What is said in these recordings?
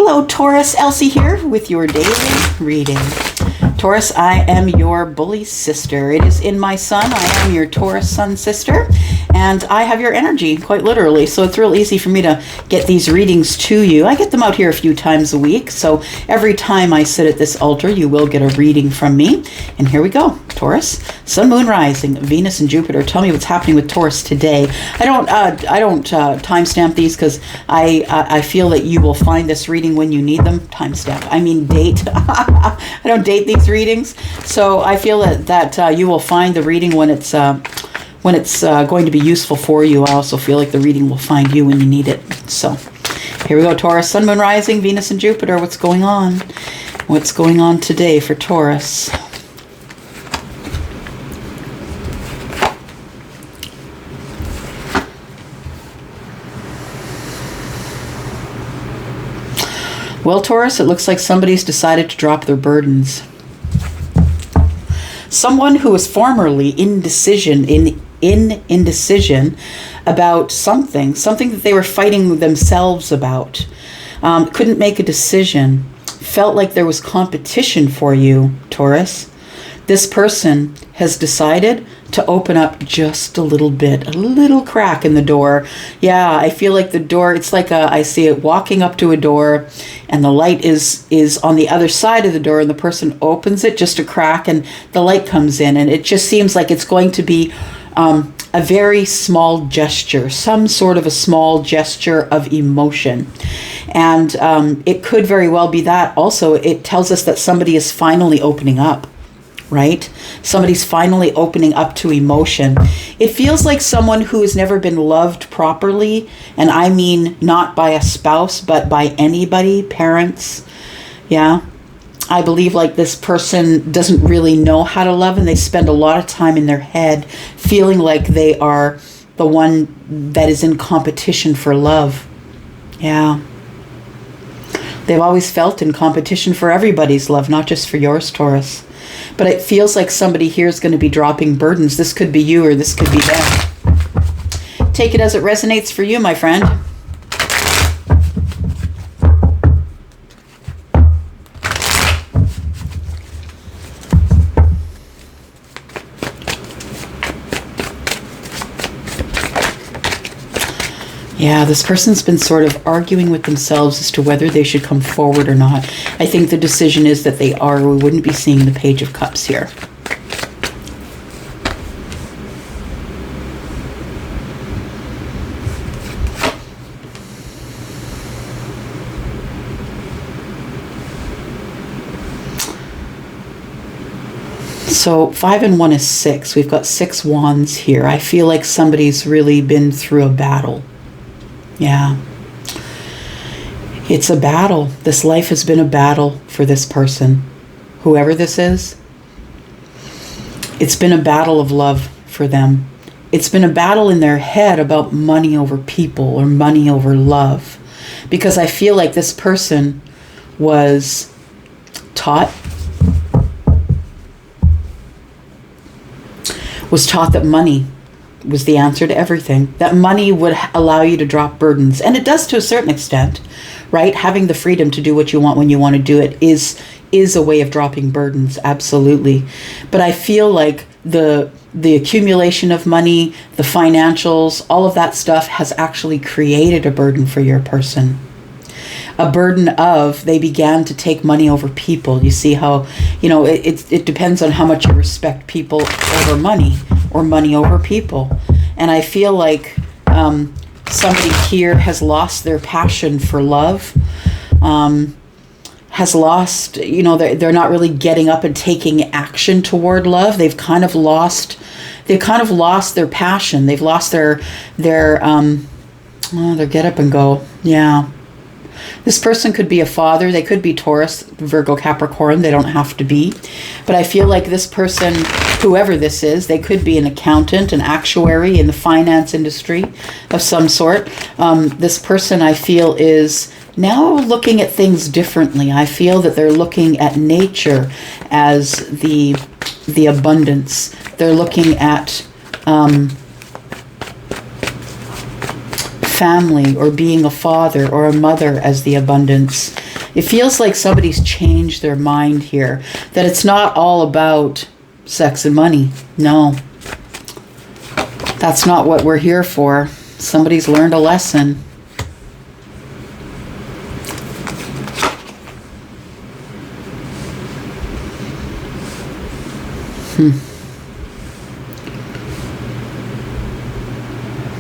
Hello, Taurus. Elsie here with your daily reading. Taurus, I am your bully sister. It is in my sun. I am your Taurus sun sister, and I have your energy, quite literally. So it's real easy for me to get these readings to you. I get them out here a few times a week. So every time I sit at this altar, you will get a reading from me. And here we go. Taurus, Sun, Moon, Rising, Venus, and Jupiter. Tell me what's happening with Taurus today. I don't timestamp these because I feel that you will find this reading when you need them. Timestamp. I mean date. I don't date these readings, so I feel that you will find the reading when it's going to be useful for you. I also feel like the reading will find you when you need it. So here we go, Taurus, Sun, Moon, Rising, Venus, and Jupiter. What's going on? What's going on today for Taurus? Well, Taurus, it looks like somebody's decided to drop their burdens. Someone who was formerly in indecision about something that they were fighting themselves about, couldn't make a decision, felt like there was competition for you, Taurus. This person has decided to open up just a little bit, a little crack in the door. Yeah, I feel like the door, it's like I see it walking up to a door and the light is on the other side of the door and the person opens it just a crack and the light comes in, and it just seems like it's going to be a very small gesture, some sort of a small gesture of emotion. And it could very well be that. Also, it tells us that somebody is finally opening up. Right? Somebody's finally opening up to emotion. It feels like someone who has never been loved properly, and I mean not by a spouse, but by anybody, parents. Yeah. I believe like this person doesn't really know how to love, and they spend a lot of time in their head feeling like they are the one that is in competition for love. Yeah. They've always felt in competition for everybody's love, not just for yours, Taurus. But it feels like somebody here is going to be dropping burdens. This could be you or this could be them. Take it as it resonates for you, my friend. Yeah, this person's been sort of arguing with themselves as to whether they should come forward or not. I think the decision is that they are. We wouldn't be seeing the Page of Cups here. So 5 and 1 is 6. We've got 6 wands here. I feel like somebody's really been through a battle. Yeah. It's a battle. This life has been a battle for this person. Whoever this is, it's been a battle of love for them. It's been a battle in their head about money over people or money over love. Because I feel like this person was taught that money was the answer to everything, that money would allow you to drop burdens. And it does to a certain extent, right? Having the freedom to do what you want when you want to do it is a way of dropping burdens, absolutely. But I feel like the accumulation of money, the financials, all of that stuff has actually created a burden for your person. A burden of, they began to take money over people. You see how, it depends on how much you respect people over money or money over people. And I feel like somebody here has lost their passion for love, has lost, they're not really getting up and taking action toward love. They've kind of lost their passion. They've lost their get up and go. Yeah. This person could be a father. They could be Taurus, Virgo, Capricorn. They don't have to be. But I feel like this person, whoever this is, they could be an accountant, an actuary in the finance industry of some sort. This person, I feel, is now looking at things differently. I feel that they're looking at nature as the abundance. They're looking at family or being a father or a mother as the abundance. It feels like somebody's changed their mind here, that it's not all about sex and money. No, that's not what we're here for. Somebody's learned a lesson.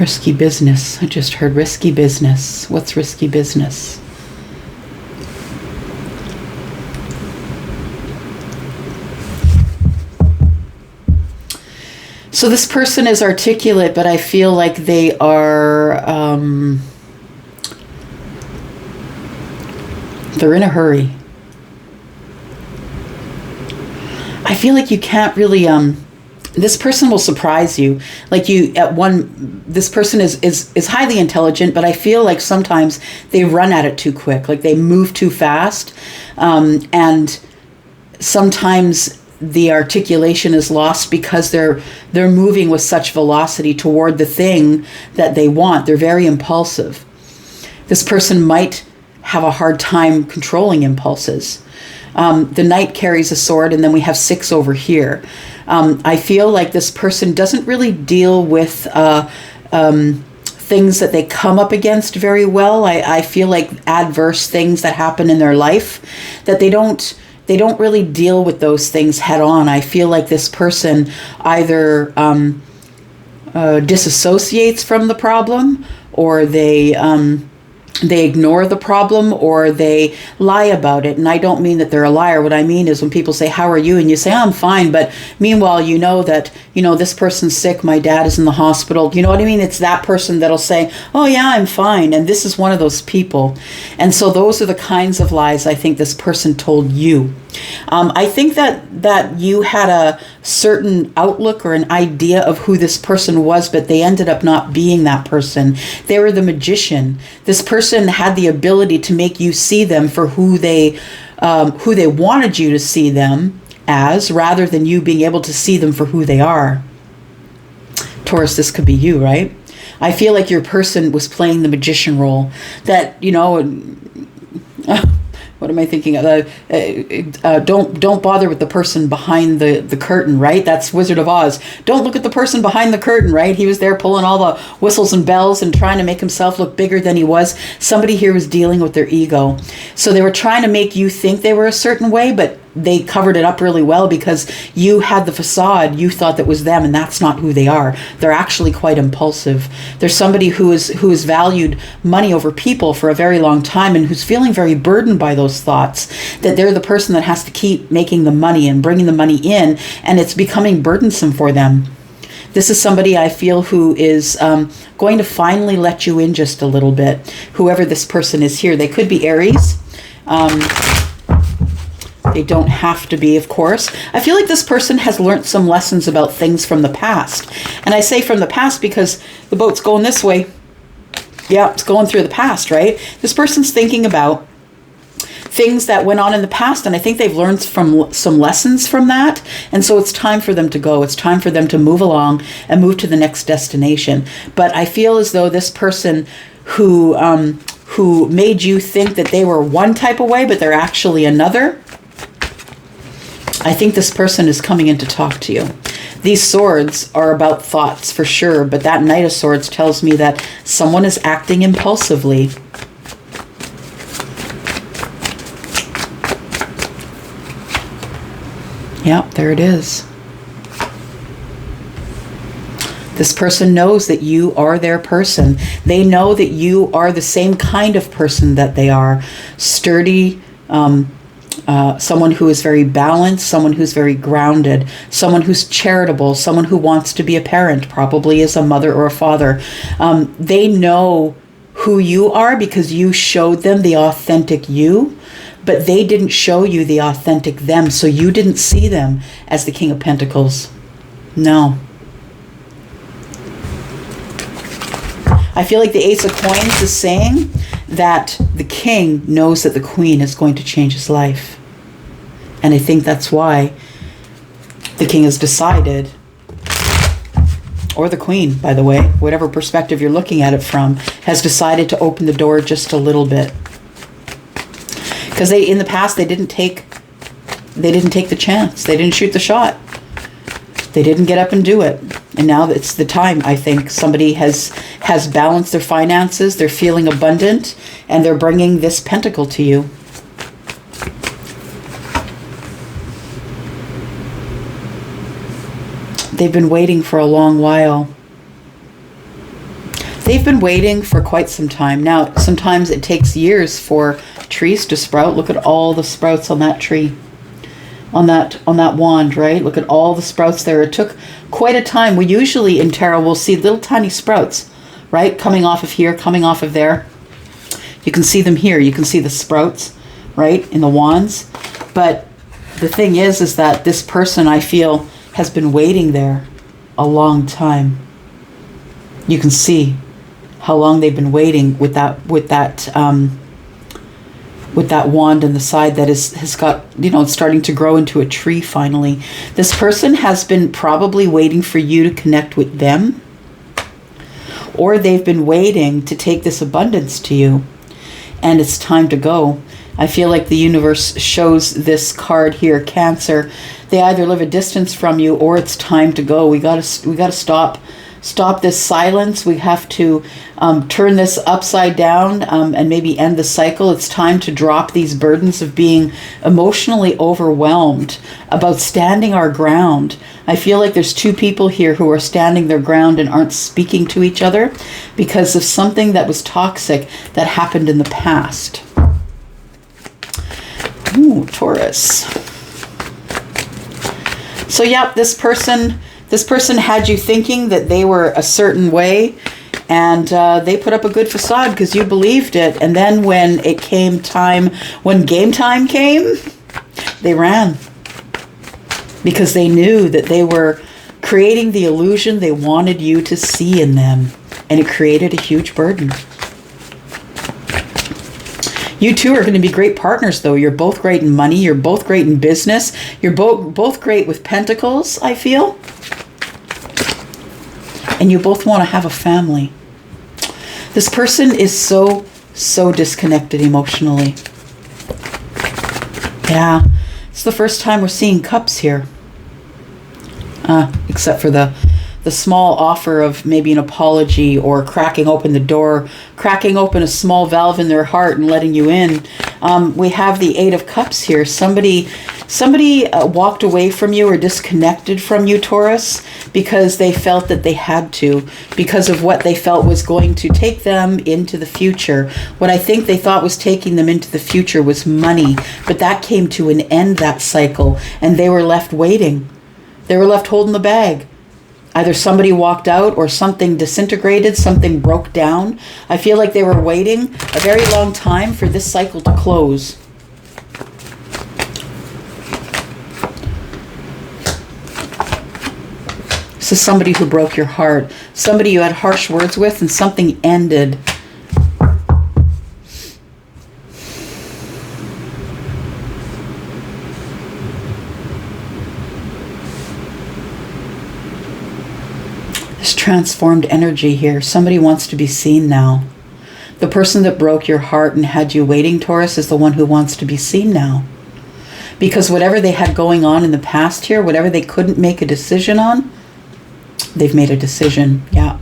Risky business. I just heard risky business. What's risky business? So this person is articulate, but I feel like they are, they're in a hurry. I feel like you can't really, this person will surprise you. Like this person is highly intelligent, but I feel like sometimes they run at it too quick. Like they move too fast. And sometimes the articulation is lost because they're moving with such velocity toward the thing that they want. They're very impulsive. This person might have a hard time controlling impulses. The knight carries a sword, and then we have 6 over here. I feel like this person doesn't really deal with things that they come up against very well. I feel like adverse things that happen in their life, that they don't really deal with those things head on. I feel like this person either disassociates from the problem, or they ignore the problem, or they lie about it. And I don't mean that they're a liar. What I mean is when people say, how are you? And you say, I'm fine. But meanwhile, you know that, this person's sick. My dad is in the hospital. You know what I mean? It's that person that'll say, oh yeah, I'm fine. And this is one of those people. And so those are the kinds of lies I think this person told you. I think that you had a certain outlook or an idea of who this person was, but they ended up not being that person. They were the magician. This person had the ability to make you see them for who they wanted you to see them as, rather than you being able to see them for who they are. Taurus, this could be you, right? I feel like your person was playing the magician role. That, what am I thinking of? Don't bother with the person behind the curtain, right? That's Wizard of Oz. Don't look at the person behind the curtain, right? He was there pulling all the whistles and bells and trying to make himself look bigger than he was. Somebody here was dealing with their ego. So they were trying to make you think they were a certain way, but they covered it up really well because you had the facade. You thought that was them, and that's not who they are. They're actually quite impulsive. There's somebody who has valued money over people for a very long time, and who's feeling very burdened by those thoughts, that they're the person that has to keep making the money and bringing the money in, and it's becoming burdensome for them. This is somebody I feel who is going to finally let you in just a little bit. Whoever this person is here. They could be Aries. They don't have to be, of course. I feel like this person has learned some lessons about things from the past. And I say from the past because the boat's going this way. Yeah, it's going through the past, right? This person's thinking about things that went on in the past, and I think they've learned some lessons from that. And so it's time for them to go. It's time for them to move along and move to the next destination. But I feel as though this person who made you think that they were one type of way, but they're actually another, I think this person is coming in to talk to you. These swords are about thoughts for sure, but that Knight of Swords tells me that someone is acting impulsively. Yeah, there it is. This person knows that you are their person. They know that you are the same kind of person that they are. Sturdy, someone who is very balanced, someone who's very grounded, someone who's charitable, someone who wants to be a parent, probably is a mother or a father. They know who you are because you showed them the authentic you, but they didn't show you the authentic them, so you didn't see them as the King of Pentacles. No. I feel like the Ace of Coins is saying that the king knows that the queen is going to change his life. And I think that's why the king has decided, or the queen, by the way, whatever perspective you're looking at it from, has decided to open the door just a little bit. Because in the past, they didn't take the chance. They didn't shoot the shot. They didn't get up and do it. And now it's the time, I think. Somebody has balanced their finances, they're feeling abundant, and they're bringing this pentacle to you. They've been waiting for a long while. They've been waiting for quite some time. Now, sometimes it takes years for trees to sprout. Look at all the sprouts on that tree. On that wand, right? Look at all the sprouts there. It took quite a time. We usually in tarot will see little tiny sprouts, right? Coming off of here, coming off of there. You can see them here. You can see the sprouts, right? In the wands. But the thing is that this person, I feel, has been waiting there a long time. You can see how long they've been waiting with that wand on the side that has got, it's starting to grow into a tree finally. This person has been probably waiting for you to connect with them, or they've been waiting to take this abundance to you, and it's time to go. I feel like the universe shows this card here, Cancer. They either live a distance from you, or it's time to go. We gotta stop this silence. We have to turn this upside down and maybe end the cycle. It's time to drop these burdens of being emotionally overwhelmed, about standing our ground. I feel like there's two people here who are standing their ground and aren't speaking to each other because of something that was toxic that happened in the past. Ooh, Taurus. So yeah, this person had you thinking that they were a certain way, and they put up a good facade because you believed it. And then when when game time came, they ran because they knew that they were creating the illusion they wanted you to see in them, and it created a huge burden. You two are going to be great partners, though. You're both great in money. You're both great in business. You're both great with pentacles, I feel. And you both want to have a family. This person is so disconnected emotionally. Yeah, it's the first time we're seeing cups here. Except for the small offer of maybe an apology or cracking open the door, cracking open a small valve in their heart and letting you in. We have the Eight of Cups here. Somebody walked away from you or disconnected from you, Taurus, because they felt that they had to, because of what they felt was going to take them into the future. What I think they thought was taking them into the future was money, but that came to an end, that cycle, and they were left waiting. They were left holding the bag. Either somebody walked out or something disintegrated, something broke down. I feel like they were waiting a very long time for this cycle to close. This is somebody who broke your heart. Somebody you had harsh words with and something ended. Transformed energy here. Somebody wants to be seen now. The person that broke your heart and had you waiting, Taurus, is the one who wants to be seen now. Because whatever they had going on in the past here, whatever they couldn't make a decision on, they've made a decision. Yeah.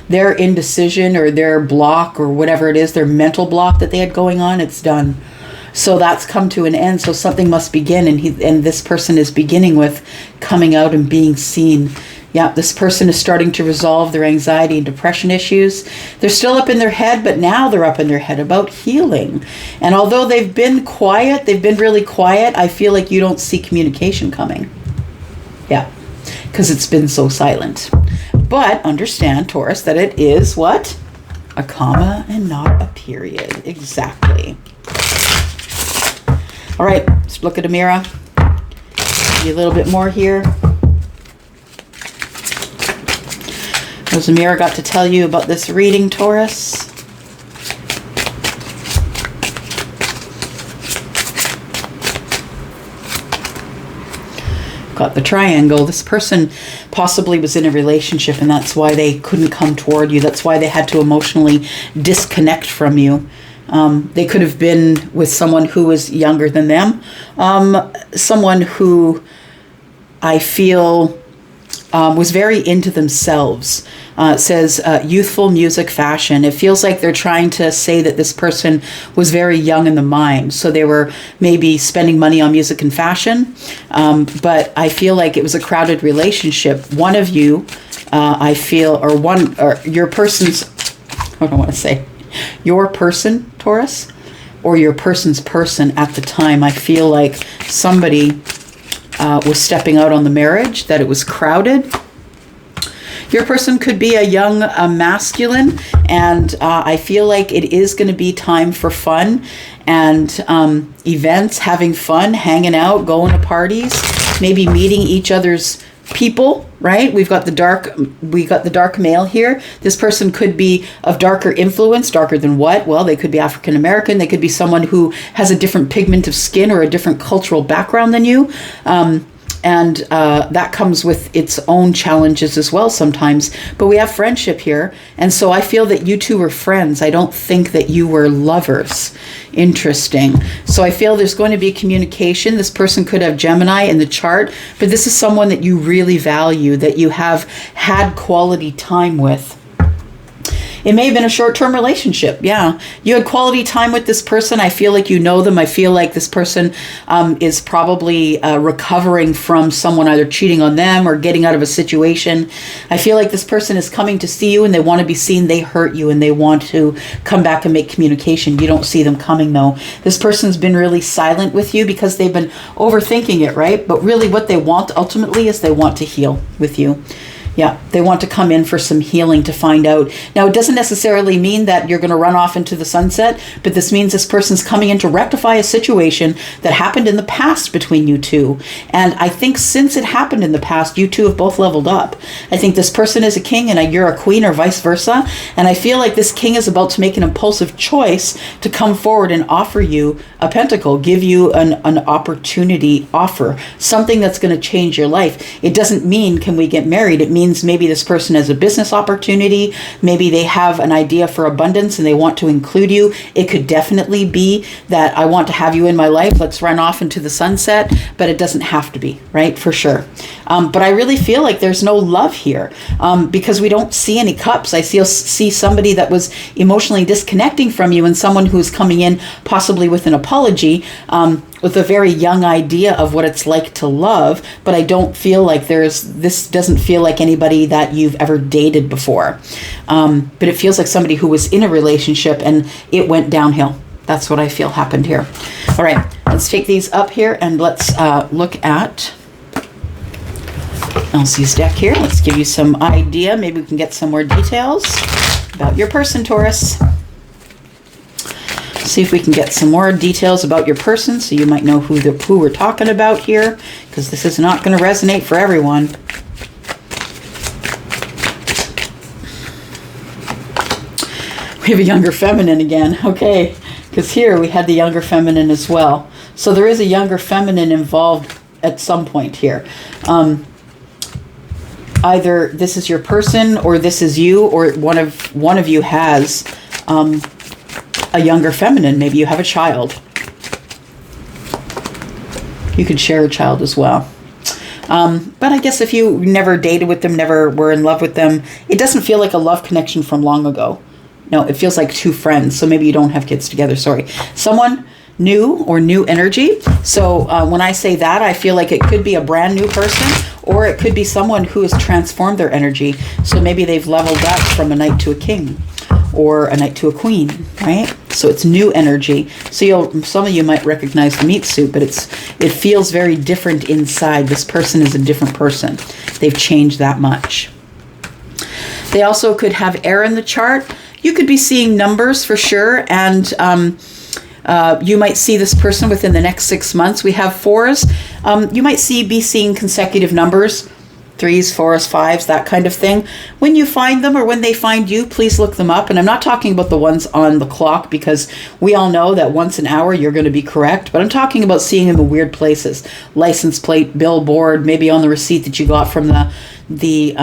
Their indecision or their block or whatever it is, their mental block that they had going on, it's done. So that's come to an end. So something must begin, and this person is beginning with coming out and being seen. Yeah, this person is starting to resolve their anxiety and depression issues. They're still up in their head, but now they're up in their head about healing. And although they've been quiet, they've been really quiet, I feel like you don't see communication coming. Yeah, because it's been so silent. But understand, Taurus, that it is what? A comma and not a period. Exactly. All right, let's look at a mirror. Maybe a little bit more here. What has Amira got to tell you about this reading, Taurus? Got the triangle. This person possibly was in a relationship and that's why they couldn't come toward you. That's why they had to emotionally disconnect from you. They could have been with someone who was younger than them. Someone who I feel was very into themselves. It says youthful music fashion. It feels like they're trying to say that this person was very young in the mind. So they were maybe spending money on music and fashion. But I feel like it was a crowded relationship. One of you, I feel, or your person's, I don't want to say, your person, Taurus, or your person's person at the time. I feel like somebody was stepping out on the marriage, that it was crowded. Your person could be a young masculine, and I feel like it is going to be time for fun and events, having fun, hanging out, going to parties, maybe meeting each other's people, right? We got the dark male here. This person could be of darker influence. Darker than what? Well, they could be African American. They could be someone who has a different pigment of skin or a different cultural background than you. And that comes with its own challenges as well sometimes. But we have friendship here. And so I feel that you two were friends. I don't think that you were lovers. Interesting. So I feel there's going to be communication. This person could have Gemini in the chart, but this is someone that you really value, that you have had quality time with. It may have been a short-term relationship. Yeah. You had quality time with this person. I feel like you know them. I feel like this person is probably recovering from someone either cheating on them or getting out of a situation. I feel like this person is coming to see you and they want to be seen. They hurt you and they want to come back and make communication. You don't see them coming though. This person's been really silent with you because they've been overthinking it, right? But really what they want ultimately is they want to heal with you. Yeah, they want to come in for some healing to find out. Now, it doesn't necessarily mean that you're going to run off into the sunset, but this means this person's coming in to rectify a situation that happened in the past between you two. And I think since it happened in the past, you two have both leveled up. I think this person is a king and you're a queen or vice versa. And I feel like this king is about to make an impulsive choice to come forward and offer you a pentacle, give you an opportunity offer, something that's going to change your life. It doesn't mean, can we get married? It means maybe this person has a business opportunity. Maybe they have an idea for abundance and they want to include you. It could definitely be that I want to have you in my life. Let's run off into the sunset, but it doesn't have to be, right? For sure. But I really feel like there's no love here because we don't see any cups. I see somebody that was emotionally disconnecting from you and someone who's coming in possibly with an apology, with a very young idea of what it's like to love, but I don't feel like this doesn't feel like anybody that you've ever dated before. But it feels like somebody who was in a relationship and it went downhill. That's what I feel happened here. All right, let's take these up here and let's look at Elsie's deck here. Let's give you some idea. Maybe we can get some more details about your person, Taurus. See if we can get some more details about your person so you might know who we're talking about here, because this is not going to resonate for everyone. We have a younger feminine again. Okay, because here we had the younger feminine as well. So there is a younger feminine involved at some point here. Either this is your person or this is you, or one of you has a younger feminine. Maybe you have a child. You could share a child as well. But I guess if you never dated with them, never were in love with them, it doesn't feel like a love connection from long ago. No, it feels like two friends. So maybe you don't have kids together. Sorry. Someone new or new energy. So when I say that, I feel like it could be a brand new person, or it could be someone who has transformed their energy. So maybe they've leveled up from a knight to a king, or a knight to a queen, right? So it's new energy. So some of you might recognize the meat suit, but it feels very different inside. This person is a different person. They've changed that much. They also could have air in the chart. You could be seeing numbers for sure, and you might see this person within the next 6 months. We have fours. You might be seeing consecutive numbers. 3s, 4s, 5s, that kind of thing. When you find them or when they find you, please look them up. And I'm not talking about the ones on the clock, because we all know that once an hour you're going to be correct. But I'm talking about seeing them in weird places. License plate, billboard, maybe on the receipt that you got from the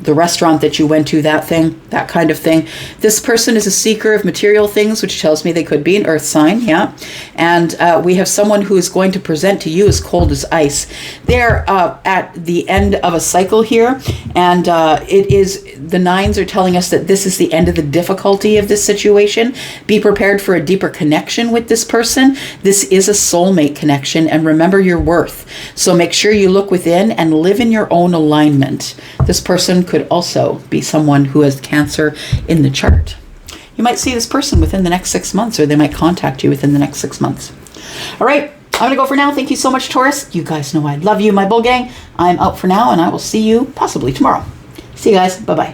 restaurant that you went to, that kind of thing. This person is a seeker of material things, which tells me they could be an earth sign, yeah. And we have someone who is going to present to you as cold as ice. They're at the end of a cycle here, and the nines are telling us that this is the end of the difficulty of this situation. Be prepared for a deeper connection with this person. This is a soulmate connection, and remember your worth. So make sure you look within and live in your own alignment. This person could also be someone who has Cancer in the chart. You might see this person within the next 6 months, or they might contact you within the next 6 months. All right, I'm going to go for now. Thank you so much, Taurus. You guys know I love you, my bull gang. I'm out for now, and I will see you possibly tomorrow. See you guys. Bye-bye.